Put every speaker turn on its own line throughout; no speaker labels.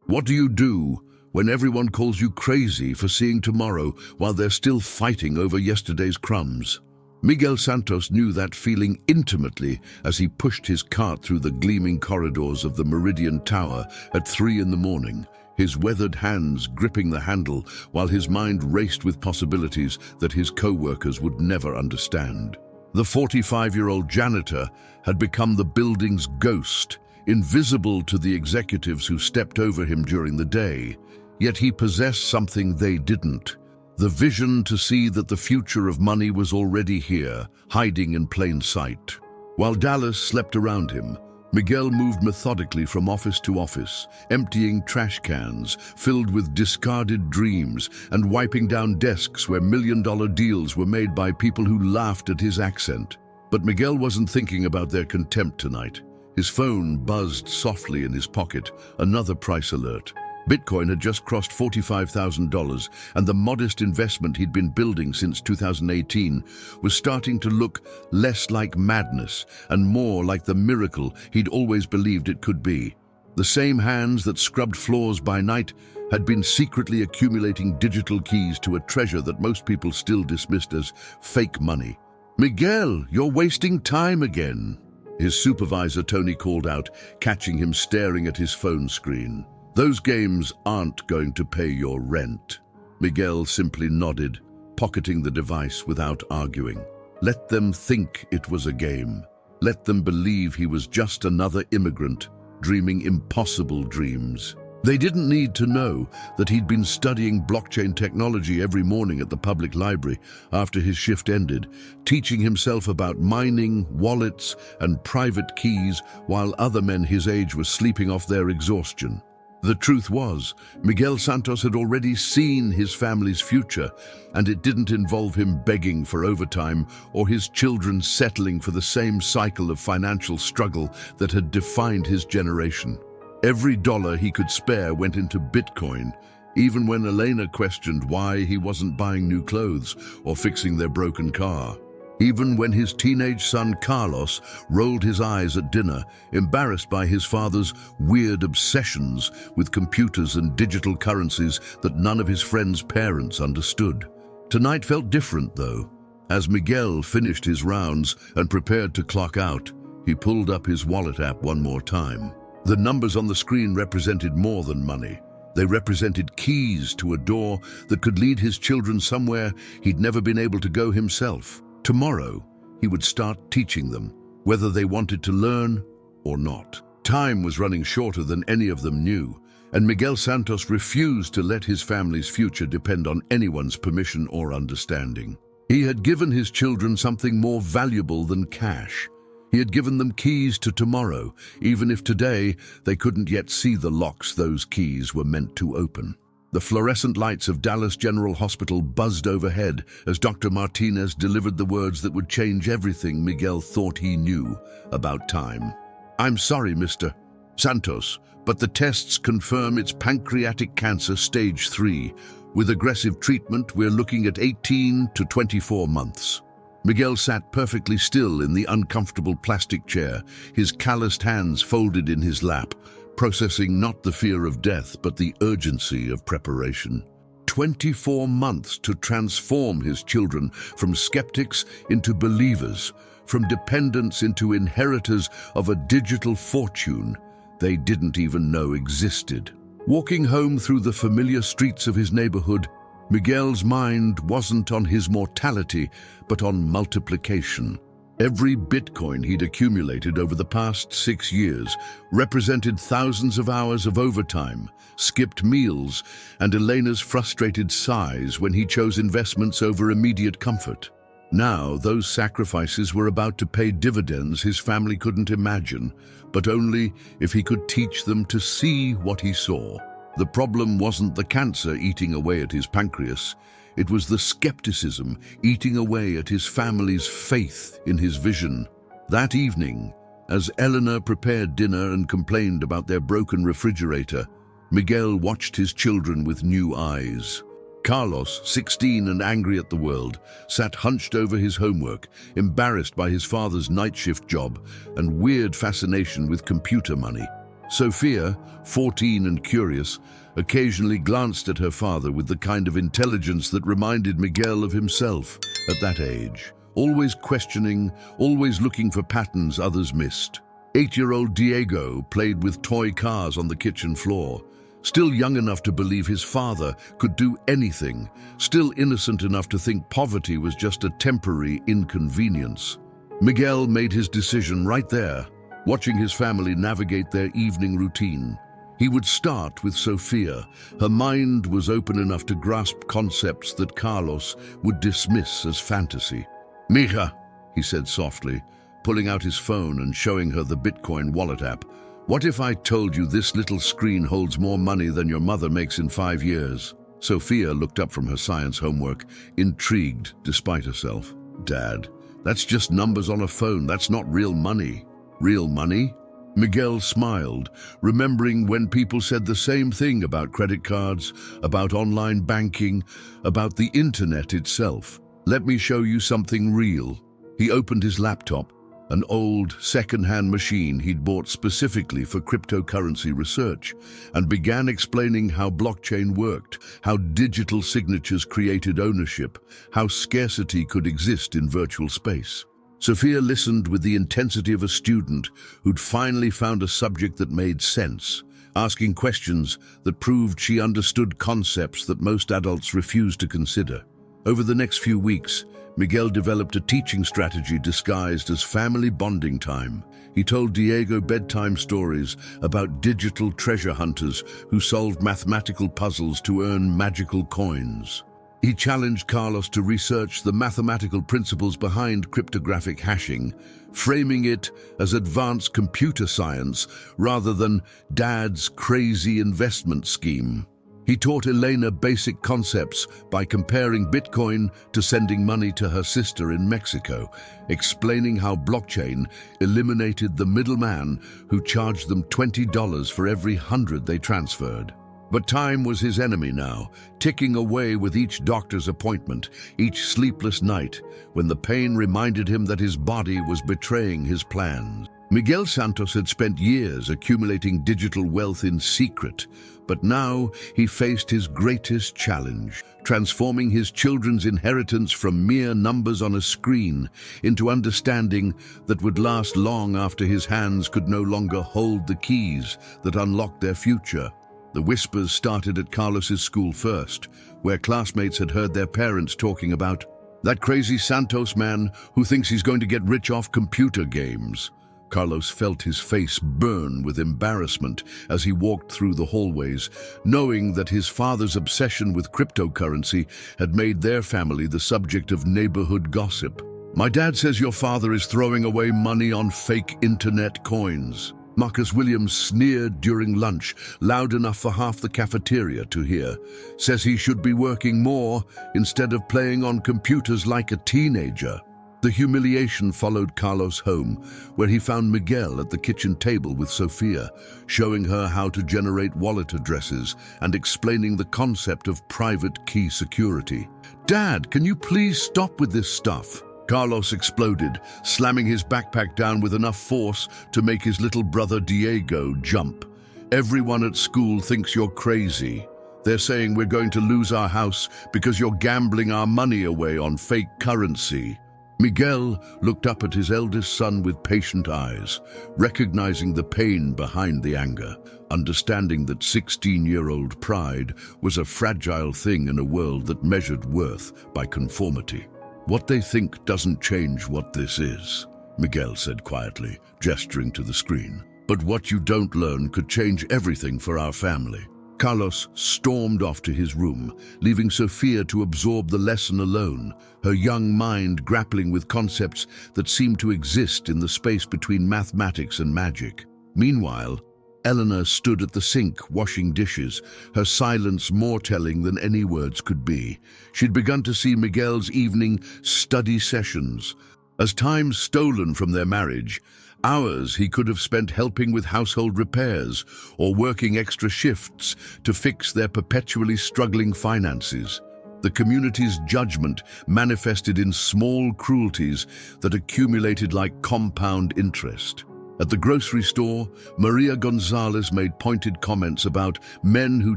What do you do when everyone calls you crazy for seeing tomorrow while they're still fighting over yesterday's crumbs? Miguel Santos knew that feeling intimately as he pushed his cart through the gleaming corridors of the Meridian Tower at 3 in the morning, his weathered hands gripping the handle while his mind raced with possibilities that his co-workers would never understand. The 45-year-old janitor had become the building's ghost, invisible to the executives who stepped over him during the day, yet he possessed something they didn't. The vision to see that the future of money was already here, hiding in plain sight. While Dallas slept around him, Miguel moved methodically from office to office, emptying trash cans filled with discarded dreams and wiping down desks where million-dollar deals were made by people who laughed at his accent. But Miguel wasn't thinking about their contempt tonight. His phone buzzed softly in his pocket, another price alert. Bitcoin had just crossed $45,000, and the modest investment he'd been building since 2018 was starting to look less like madness and more like the miracle he'd always believed it could be. The same hands that scrubbed floors by night had been secretly accumulating digital keys to a treasure that most people still dismissed as fake money. "Miguel, you're wasting time again," his supervisor Tony called out, catching him staring at his phone screen. "Those games aren't going to pay your rent." Miguel simply nodded, pocketing the device without arguing. Let them think it was a game. Let them believe he was just another immigrant, dreaming impossible dreams. They didn't need to know that he'd been studying blockchain technology every morning at the public library after his shift ended, teaching himself about mining, wallets, and private keys while other men his age were sleeping off their exhaustion. The truth was, Miguel Santos had already seen his family's future, and it didn't involve him begging for overtime or his children settling for the same cycle of financial struggle that had defined his generation. Every dollar he could spare went into Bitcoin, even when Elena questioned why he wasn't buying new clothes or fixing their broken car. Even when his teenage son Carlos rolled his eyes at dinner, embarrassed by his father's weird obsessions with computers and digital currencies that none of his friends' parents understood. Tonight felt different, though. As Miguel finished his rounds and prepared to clock out, he pulled up his wallet app one more time. The numbers on the screen represented more than money. They represented keys to a door that could lead his children somewhere he'd never been able to go himself. Tomorrow, he would start teaching them, whether they wanted to learn or not. Time was running shorter than any of them knew, and Miguel Santos refused to let his family's future depend on anyone's permission or understanding. He had given his children something more valuable than cash. He had given them keys to tomorrow, even if today they couldn't yet see the locks those keys were meant to open. The fluorescent lights of Dallas General Hospital buzzed overhead as Dr. Martinez delivered the words that would change everything Miguel thought he knew about time. "I'm sorry, Mr. Santos, but the tests confirm it's pancreatic cancer stage 3. With aggressive treatment, we're looking at 18 to 24 months. Miguel sat perfectly still in the uncomfortable plastic chair, his calloused hands folded in his lap, processing not the fear of death, but the urgency of preparation. 24 months to transform his children from skeptics into believers, from dependents into inheritors of a digital fortune they didn't even know existed. Walking home through the familiar streets of his neighborhood, Miguel's mind wasn't on his mortality, but on multiplication. Every Bitcoin he'd accumulated over the past 6 years represented thousands of hours of overtime, skipped meals, and Elena's frustrated sighs when he chose investments over immediate comfort. Now, those sacrifices were about to pay dividends his family couldn't imagine, but only if he could teach them to see what he saw. The problem wasn't the cancer eating away at his pancreas. It was the skepticism eating away at his family's faith in his vision. That evening, as Eleanor prepared dinner and complained about their broken refrigerator, Miguel watched his children with new eyes. Carlos, 16 and angry at the world, sat hunched over his homework, embarrassed by his father's night shift job and weird fascination with computer money. Sophia, 14 and curious, occasionally glanced at her father with the kind of intelligence that reminded Miguel of himself at that age, always questioning, always looking for patterns others missed. 8-year-old Diego played with toy cars on the kitchen floor, still young enough to believe his father could do anything, still innocent enough to think poverty was just a temporary inconvenience. Miguel made his decision right there, watching his family navigate their evening routine. He would start with Sophia. Her mind was open enough to grasp concepts that Carlos would dismiss as fantasy. "Mija," he said softly, pulling out his phone and showing her the Bitcoin wallet app. "What if I told you this little screen holds more money than your mother makes in 5 years? Sophia looked up from her science homework, intrigued despite herself. "Dad, that's just numbers on a phone. That's not real money." "Real money?" Miguel smiled, remembering when people said the same thing about credit cards, about online banking, about the internet itself. "Let me show you something real." He opened his laptop, an old second-hand machine he'd bought specifically for cryptocurrency research, and began explaining how blockchain worked, how digital signatures created ownership, how scarcity could exist in virtual space. Sophia listened with the intensity of a student who'd finally found a subject that made sense, asking questions that proved she understood concepts that most adults refused to consider. Over the next few weeks, Miguel developed a teaching strategy disguised as family bonding time. He told Diego bedtime stories about digital treasure hunters who solved mathematical puzzles to earn magical coins. He challenged Carlos to research the mathematical principles behind cryptographic hashing, framing it as advanced computer science rather than Dad's crazy investment scheme. He taught Elena basic concepts by comparing Bitcoin to sending money to her sister in Mexico, explaining how blockchain eliminated the middleman who charged them $20 for every 100 they transferred. But time was his enemy now, ticking away with each doctor's appointment, each sleepless night, when the pain reminded him that his body was betraying his plans. Miguel Santos had spent years accumulating digital wealth in secret, but now he faced his greatest challenge, transforming his children's inheritance from mere numbers on a screen into understanding that would last long after his hands could no longer hold the keys that unlocked their future. The whispers started at Carlos's school first, where classmates had heard their parents talking about that crazy Santos man who thinks he's going to get rich off computer games. Carlos felt his face burn with embarrassment as he walked through the hallways, knowing that his father's obsession with cryptocurrency had made their family the subject of neighborhood gossip. "My dad says your father is throwing away money on fake internet coins." Marcus Williams sneered during lunch, loud enough for half the cafeteria to hear. "Says he should be working more instead of playing on computers like a teenager." The humiliation followed Carlos home, where he found Miguel at the kitchen table with Sophia, showing her how to generate wallet addresses and explaining the concept of private key security. "Dad, can you please stop with this stuff?" Carlos exploded, slamming his backpack down with enough force to make his little brother Diego jump. "Everyone at school thinks you're crazy. They're saying we're going to lose our house because you're gambling our money away on fake currency." Miguel looked up at his eldest son with patient eyes, recognizing the pain behind the anger, understanding that 16-year-old pride was a fragile thing in a world that measured worth by conformity. "What they think doesn't change what this is," Miguel said quietly, gesturing to the screen. "But what you don't learn could change everything for our family." Carlos stormed off to his room, leaving Sophia to absorb the lesson alone, her young mind grappling with concepts that seemed to exist in the space between mathematics and magic. Meanwhile, Eleanor stood at the sink washing dishes, her silence more telling than any words could be. She'd begun to see Miguel's evening study sessions as time stolen from their marriage, hours he could have spent helping with household repairs or working extra shifts to fix their perpetually struggling finances. The community's judgment manifested in small cruelties that accumulated like compound interest. At the grocery store, Maria Gonzalez made pointed comments about men who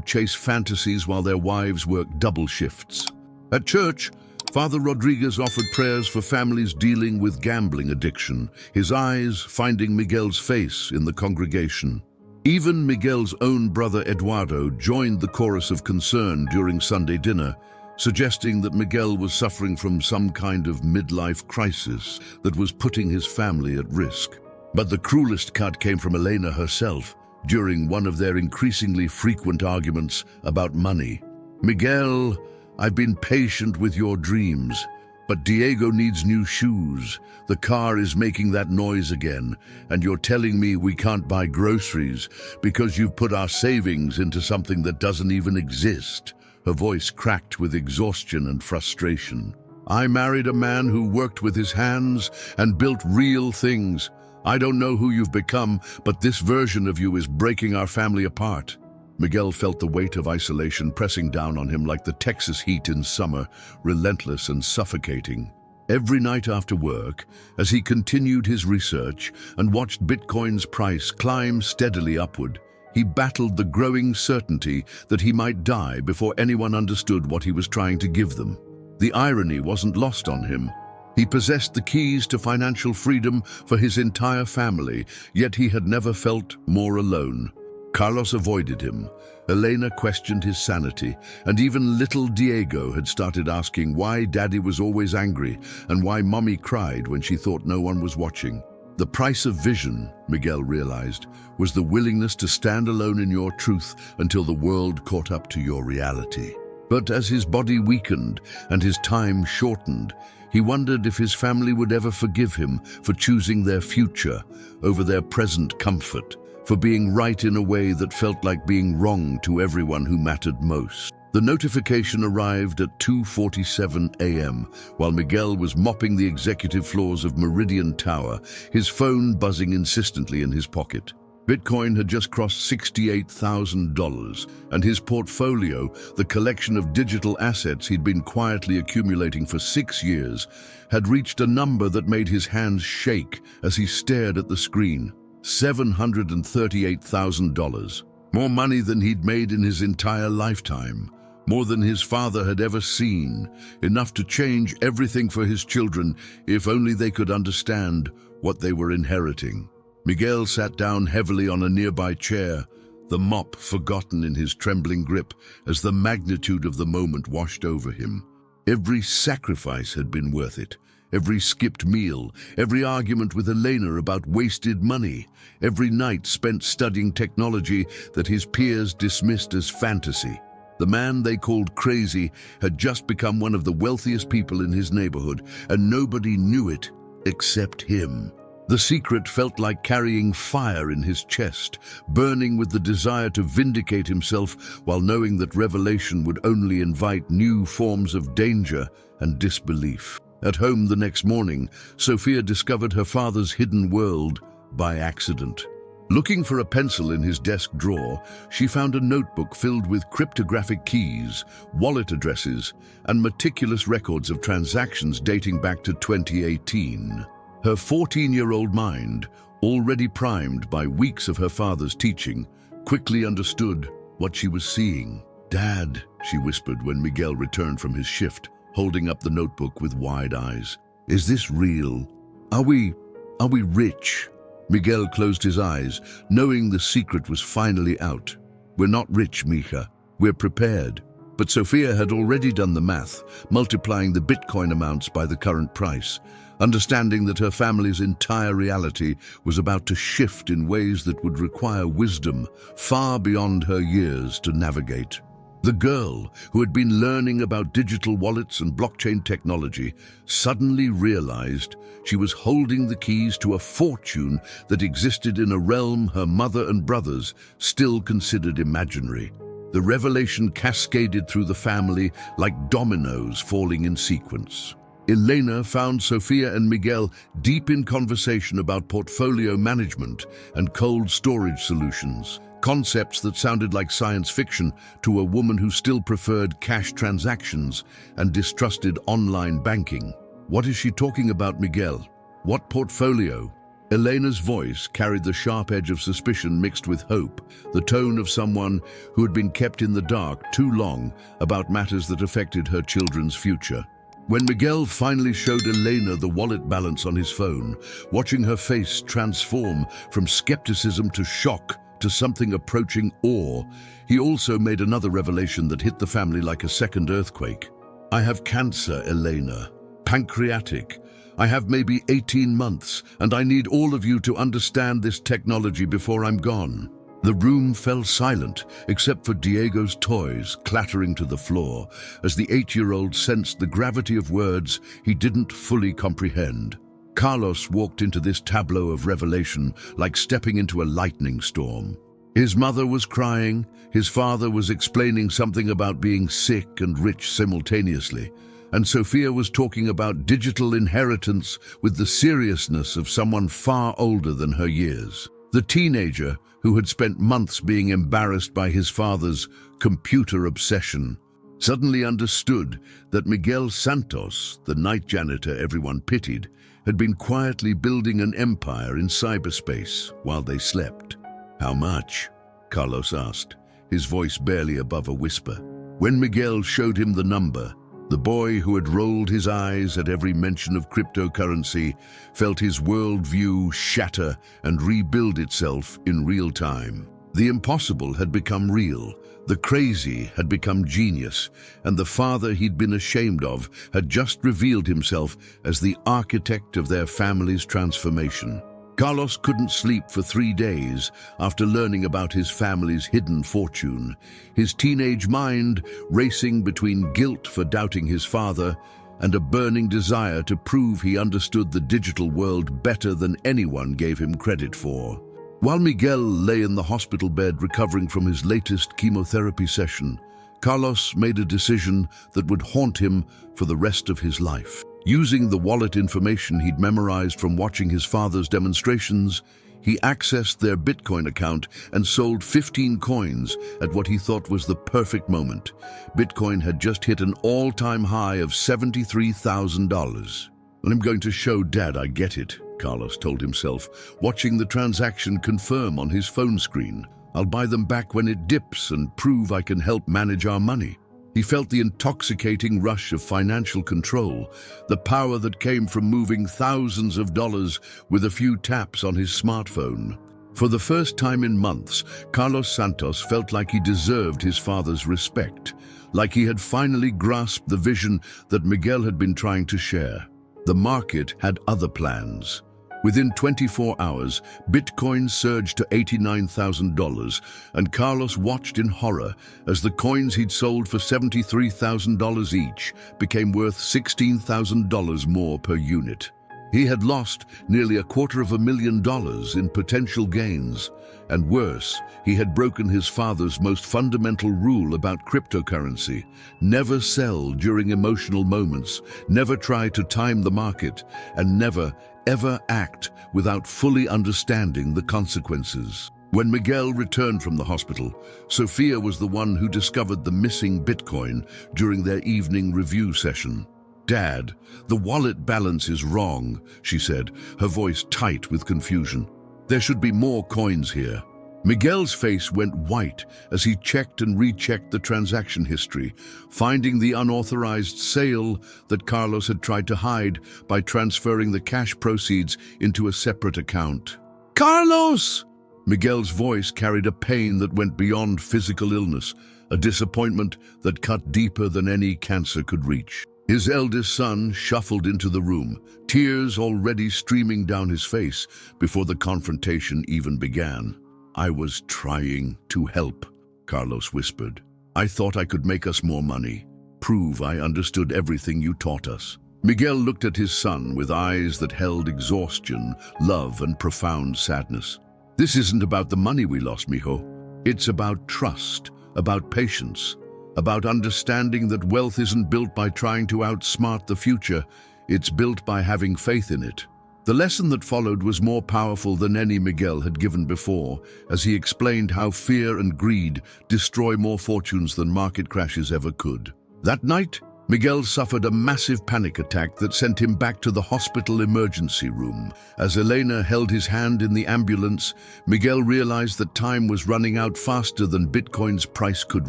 chase fantasies while their wives work double shifts. At church, Father Rodriguez offered prayers for families dealing with gambling addiction, his eyes finding Miguel's face in the congregation. Even Miguel's own brother Eduardo joined the chorus of concern during Sunday dinner, suggesting that Miguel was suffering from some kind of midlife crisis that was putting his family at risk. But the cruelest cut came from Elena herself during one of their increasingly frequent arguments about money. "Miguel, I've been patient with your dreams, but Diego needs new shoes. The car is making that noise again, and you're telling me we can't buy groceries because you've put our savings into something that doesn't even exist." Her voice cracked with exhaustion and frustration. "I married a man who worked with his hands and built real things. I don't know who you've become, but this version of you is breaking our family apart." Miguel felt the weight of isolation pressing down on him like the Texas heat in summer, relentless and suffocating. Every night after work, as he continued his research and watched Bitcoin's price climb steadily upward, he battled the growing certainty that he might die before anyone understood what he was trying to give them. The irony wasn't lost on him. He possessed the keys to financial freedom for his entire family, yet he had never felt more alone. Carlos avoided him. Elena questioned his sanity, and even little Diego had started asking why Daddy was always angry and why Mommy cried when she thought no one was watching. The price of vision, Miguel realized, was the willingness to stand alone in your truth until the world caught up to your reality. But as his body weakened and his time shortened, he wondered if his family would ever forgive him for choosing their future over their present comfort, for being right in a way that felt like being wrong to everyone who mattered most. The notification arrived at 2:47 a.m. while Miguel was mopping the executive floors of Meridian Tower, his phone buzzing insistently in his pocket. Bitcoin had just crossed $68,000, and his portfolio, the collection of digital assets he'd been quietly accumulating for 6 years, had reached a number that made his hands shake as he stared at the screen. $738,000. More money than he'd made in his entire lifetime. More than his father had ever seen. Enough to change everything for his children if only they could understand what they were inheriting. Miguel sat down heavily on a nearby chair, the mop forgotten in his trembling grip as the magnitude of the moment washed over him. Every sacrifice had been worth it. Every skipped meal, every argument with Elena about wasted money, every night spent studying technology that his peers dismissed as fantasy. The man they called crazy had just become one of the wealthiest people in his neighborhood, and nobody knew it except him. The secret felt like carrying fire in his chest, burning with the desire to vindicate himself while knowing that revelation would only invite new forms of danger and disbelief. At home the next morning, Sophia discovered her father's hidden world by accident. Looking for a pencil in his desk drawer, she found a notebook filled with cryptographic keys, wallet addresses, and meticulous records of transactions dating back to 2018. Her 14-year-old mind, already primed by weeks of her father's teaching, quickly understood what she was seeing. "Dad," she whispered when Miguel returned from his shift, holding up the notebook with wide eyes. "Is this real? Are we rich?" Miguel closed his eyes, knowing the secret was finally out. "We're not rich, Mija. We're prepared." But Sophia had already done the math, multiplying the Bitcoin amounts by the current price, understanding that her family's entire reality was about to shift in ways that would require wisdom far beyond her years to navigate. The girl, who had been learning about digital wallets and blockchain technology, suddenly realized she was holding the keys to a fortune that existed in a realm her mother and brothers still considered imaginary. The revelation cascaded through the family like dominoes falling in sequence. Elena found Sophia and Miguel deep in conversation about portfolio management and cold storage solutions, concepts that sounded like science fiction to a woman who still preferred cash transactions and distrusted online banking. "What is she talking about, Miguel? What portfolio?" Elena's voice carried the sharp edge of suspicion mixed with hope, the tone of someone who had been kept in the dark too long about matters that affected her children's future. When Miguel finally showed Elena the wallet balance on his phone, watching her face transform from skepticism to shock to something approaching awe, he also made another revelation that hit the family like a second earthquake. "I have cancer, Elena. Pancreatic. I have maybe 18 months, and I need all of you to understand this technology before I'm gone." The room fell silent, except for Diego's toys clattering to the floor, as the 8-year-old sensed the gravity of words he didn't fully comprehend. Carlos walked into this tableau of revelation like stepping into a lightning storm. His mother was crying, his father was explaining something about being sick and rich simultaneously, and Sophia was talking about digital inheritance with the seriousness of someone far older than her years. The teenager, who had spent months being embarrassed by his father's computer obsession, suddenly understood that Miguel Santos, the night janitor everyone pitied, had been quietly building an empire in cyberspace while they slept. "How much?" Carlos asked, his voice barely above a whisper. When Miguel showed him the number, the boy who had rolled his eyes at every mention of cryptocurrency felt his worldview shatter and rebuild itself in real time. The impossible had become real, the crazy had become genius, and the father he'd been ashamed of had just revealed himself as the architect of their family's transformation. Carlos couldn't sleep for 3 days after learning about his family's hidden fortune, his teenage mind racing between guilt for doubting his father and a burning desire to prove he understood the digital world better than anyone gave him credit for. While Miguel lay in the hospital bed recovering from his latest chemotherapy session, Carlos made a decision that would haunt him for the rest of his life. Using the wallet information he'd memorized from watching his father's demonstrations, he accessed their Bitcoin account and sold 15 coins at what he thought was the perfect moment. Bitcoin had just hit an all-time high of $73,000. "I'm going to show Dad I get it," Carlos told himself, watching the transaction confirm on his phone screen. "I'll buy them back when it dips and prove I can help manage our money." He felt the intoxicating rush of financial control, the power that came from moving thousands of dollars with a few taps on his smartphone. For the first time in months, Carlos Santos felt like he deserved his father's respect, like he had finally grasped the vision that Miguel had been trying to share. The market had other plans. Within 24 hours, Bitcoin surged to $89,000, and Carlos watched in horror as the coins he'd sold for $73,000 each became worth $16,000 more per unit. He had lost nearly $250,000 in potential gains, and worse, he had broken his father's most fundamental rule about cryptocurrency: never sell during emotional moments, never try to time the market, and never, ever act without fully understanding the consequences. When Miguel returned from the hospital, Sophia was the one who discovered the missing Bitcoin during their evening review session. "Dad, the wallet balance is wrong," she said, her voice tight with confusion. "There should be more coins here." Miguel's face went white as he checked and rechecked the transaction history, finding the unauthorized sale that Carlos had tried to hide by transferring the cash proceeds into a separate account. "Carlos!" Miguel's voice carried a pain that went beyond physical illness, a disappointment that cut deeper than any cancer could reach. His eldest son shuffled into the room, tears already streaming down his face before the confrontation even began. "I was trying to help," Carlos whispered. "I thought I could make us more money, prove I understood everything you taught us." Miguel looked at his son with eyes that held exhaustion, love, and profound sadness. "This isn't about the money we lost, mijo. It's about trust, about patience, about understanding that wealth isn't built by trying to outsmart the future, it's built by having faith in it." The lesson that followed was more powerful than any Miguel had given before, as he explained how fear and greed destroy more fortunes than market crashes ever could. That night, Miguel suffered a massive panic attack that sent him back to the hospital emergency room. As Elena held his hand in the ambulance, Miguel realized that time was running out faster than Bitcoin's price could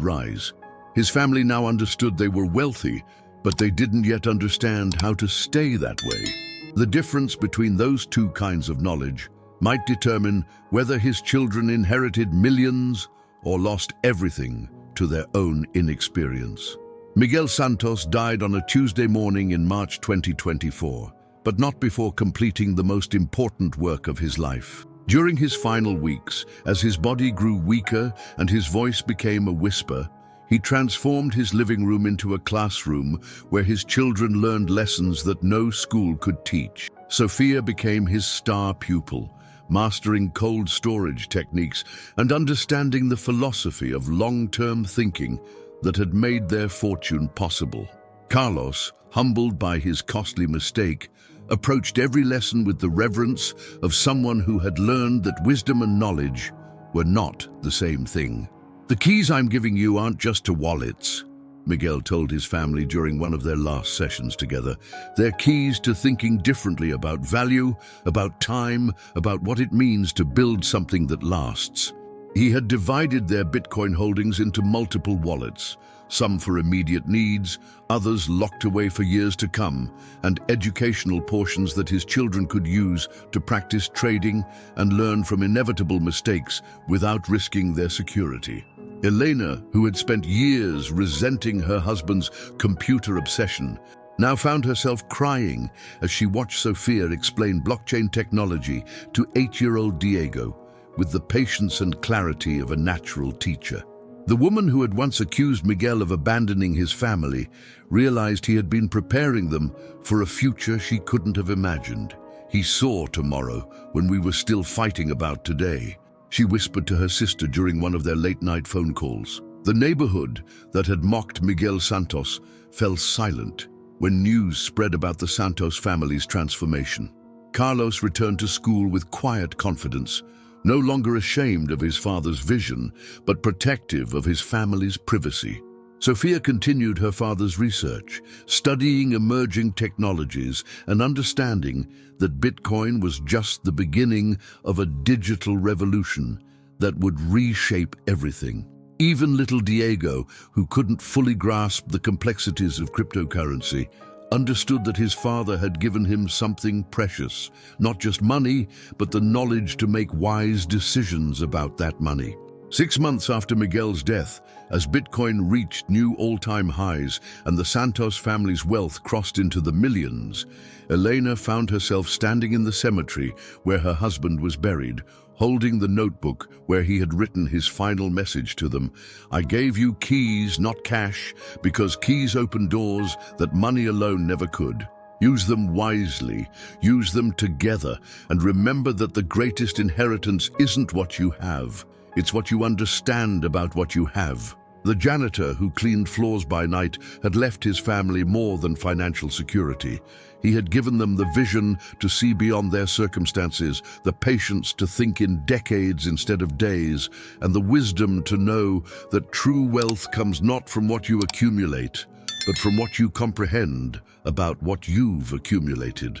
rise. His family now understood they were wealthy, but they didn't yet understand how to stay that way. The difference between those two kinds of knowledge might determine whether his children inherited millions or lost everything to their own inexperience. Miguel Santos died on a Tuesday morning in March 2024, but not before completing the most important work of his life. During his final weeks, as his body grew weaker and his voice became a whisper, he transformed his living room into a classroom where his children learned lessons that no school could teach. Sophia became his star pupil, mastering cold storage techniques and understanding the philosophy of long-term thinking that had made their fortune possible. Carlos, humbled by his costly mistake, approached every lesson with the reverence of someone who had learned that wisdom and knowledge were not the same thing. "The keys I'm giving you aren't just to wallets," Miguel told his family during one of their last sessions together. "They're keys to thinking differently about value, about time, about what it means to build something that lasts." He had divided their Bitcoin holdings into multiple wallets, some for immediate needs, others locked away for years to come, and educational portions that his children could use to practice trading and learn from inevitable mistakes without risking their security. Elena, who had spent years resenting her husband's computer obsession, now found herself crying as she watched Sophia explain blockchain technology to 8-year-old Diego with the patience and clarity of a natural teacher. The woman who had once accused Miguel of abandoning his family realized he had been preparing them for a future she couldn't have imagined. "He saw tomorrow when we were still fighting about today," she whispered to her sister during one of their late-night phone calls. The neighborhood that had mocked Miguel Santos fell silent when news spread about the Santos family's transformation. Carlos returned to school with quiet confidence, no longer ashamed of his father's vision, but protective of his family's privacy. Sophia continued her father's research, studying emerging technologies and understanding that Bitcoin was just the beginning of a digital revolution that would reshape everything. Even little Diego, who couldn't fully grasp the complexities of cryptocurrency, understood that his father had given him something precious, not just money, but the knowledge to make wise decisions about that money. 6 months after Miguel's death, as Bitcoin reached new all-time highs and the Santos family's wealth crossed into the millions, Elena found herself standing in the cemetery where her husband was buried, holding the notebook where he had written his final message to them. "I gave you keys, not cash, because keys open doors that money alone never could. Use them wisely, use them together, and remember that the greatest inheritance isn't what you have, it's what you understand about what you have." The janitor who cleaned floors by night had left his family more than financial security. He had given them the vision to see beyond their circumstances, the patience to think in decades instead of days, and the wisdom to know that true wealth comes not from what you accumulate, but from what you comprehend about what you've accumulated.